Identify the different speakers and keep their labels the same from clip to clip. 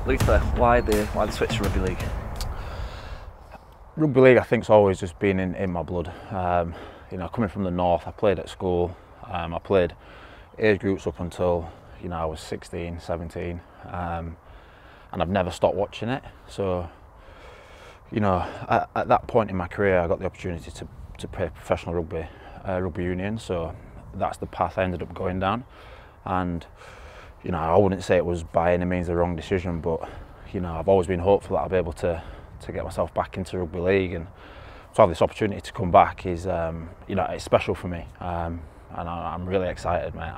Speaker 1: Luther, why the switch to Rugby League?
Speaker 2: Rugby League, I think, has always just been in my blood. Coming from the north, I played at school. I played age groups up until I was 16, 17, and I've never stopped watching it. So, at that point in my career, I got the opportunity to play professional rugby union. So that's the path I ended up going down. And I wouldn't say it was by any means the wrong decision, but I've always been hopeful that I'll be able to get myself back into rugby league, and to have this opportunity to come back is it's special for me, and I'm really excited, mate.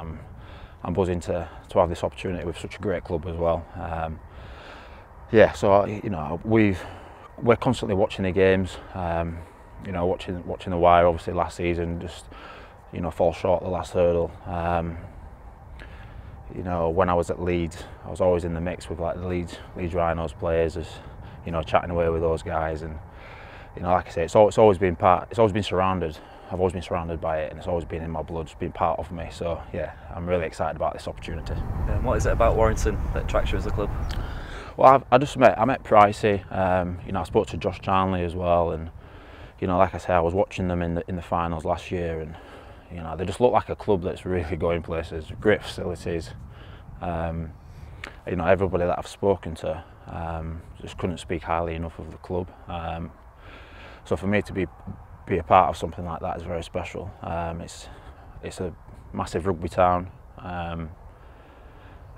Speaker 2: I'm buzzing to have this opportunity with such a great club as well. So we're constantly watching the games, watching the wire. Obviously last season just fall short the last hurdle. When I was at Leeds, I was always in the mix with like the Leeds Rhinos players, as chatting away with those guys, and like I say, it's always been surrounded. I've always been surrounded by it, and it's always been in my blood. It's been part of me. So yeah, I'm really excited about this opportunity.
Speaker 1: And what is it about Warrington that attracts you as a club?
Speaker 2: Well, I met Pricey. I spoke to Josh Charnley as well, and like I say, I was watching them in the finals last year, and they just look like a club that's really going places. Great facilities. Everybody that I've spoken to just couldn't speak highly enough of the club. So for me to be a part of something like that is very special. It's a massive rugby town.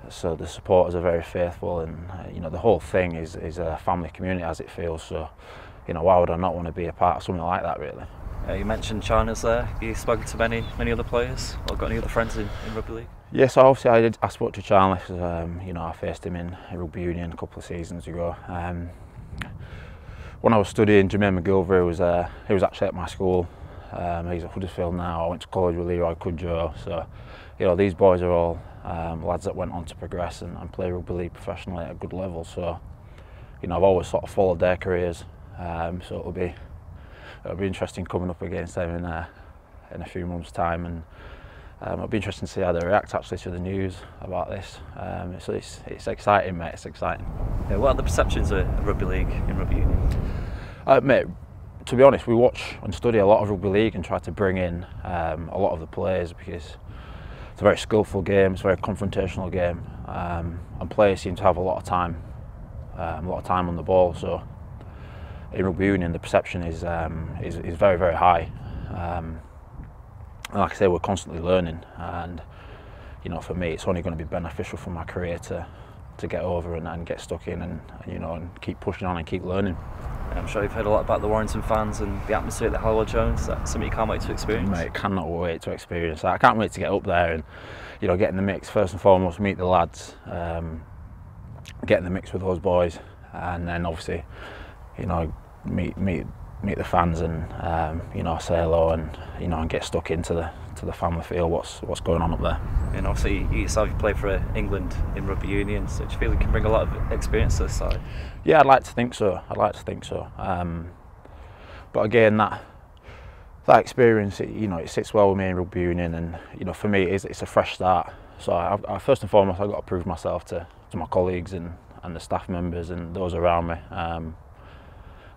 Speaker 2: So the supporters are very faithful, and the whole thing is a family community as it feels. So why would I not want to be a part of something like that, really?
Speaker 1: You mentioned China's there. Have you spoken to many other players, or got any other friends in rugby league?
Speaker 2: Yes, obviously I spoke to Charnley. I faced him in rugby union a couple of seasons ago. When I was studying, Jermaine McGilvray he was actually at my school. He's at Huddersfield now. I went to college with Leroy Cudjoe. So these boys are all lads that went on to progress and play rugby league professionally at a good level. So I've always sort of followed their careers. So it'll be interesting coming up against them in a few months' time, and it'll be interesting to see how they react actually to the news about this. So it's exciting, mate. It's exciting.
Speaker 1: Yeah, what are the perceptions of rugby league in rugby union?
Speaker 2: Mate, to be honest, we watch and study a lot of rugby league and try to bring in a lot of the players, because it's a very skillful game. It's a very confrontational game, and players seem to have a lot of time on the ball. So in rugby union, the perception is very, very high. And like I say, we're constantly learning, and for me, it's only going to be beneficial for my career to get over and get stuck in, and keep pushing on and keep learning.
Speaker 1: I'm sure you've heard a lot about the Warrington fans and the atmosphere at the Hallowell Jones. Is that something you can't wait to experience?
Speaker 2: Mate, cannot wait to experience that. I can't wait to get up there and get in the mix. First and foremost, meet the lads, get in the mix with those boys, and then obviously meet the fans, and say hello, and get stuck into the family feel what's going on up there.
Speaker 1: And obviously you yourself, you play for England in rugby union, so do you feel you can bring a lot of experience to this side?
Speaker 2: Yeah, I'd like to think so. But again, that experience, it sits well with me in rugby union, and for me it's a fresh start. So I first and foremost, I've got to prove myself to my colleagues and the staff members and those around me.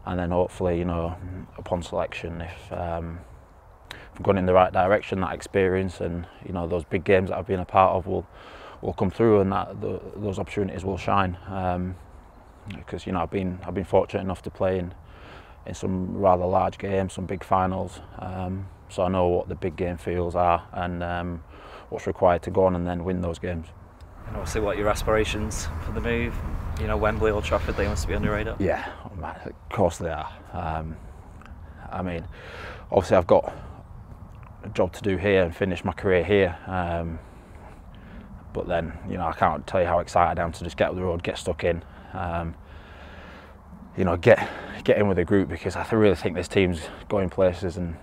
Speaker 2: And then hopefully, upon selection, if I'm going in the right direction, that experience and those big games that I've been a part of will come through, and those opportunities will shine. Because I've been fortunate enough to play in some rather large games, some big finals. So I know what the big game feels are, and what's required to go on and then win those games.
Speaker 1: And obviously, what are your aspirations for the move? Wembley, Old Trafford, they must be on your radar.
Speaker 2: Yeah, of course they are. Obviously I've got a job to do here and finish my career here. But then, I can't tell you how excited I am to just get up the road, get stuck in. Get in with the group, because I really think this team's going places, and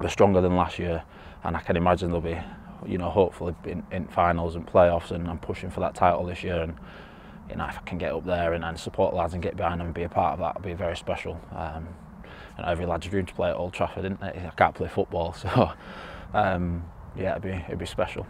Speaker 2: they're stronger than last year, and I can imagine they'll be hopefully in finals and playoffs, and I'm pushing for that title this year. And if I can get up there and support the lads and get behind them and be a part of that, it'll be very special. Every lad's dream to play at Old Trafford, isn't it? I can't play football, so yeah, it'd be special.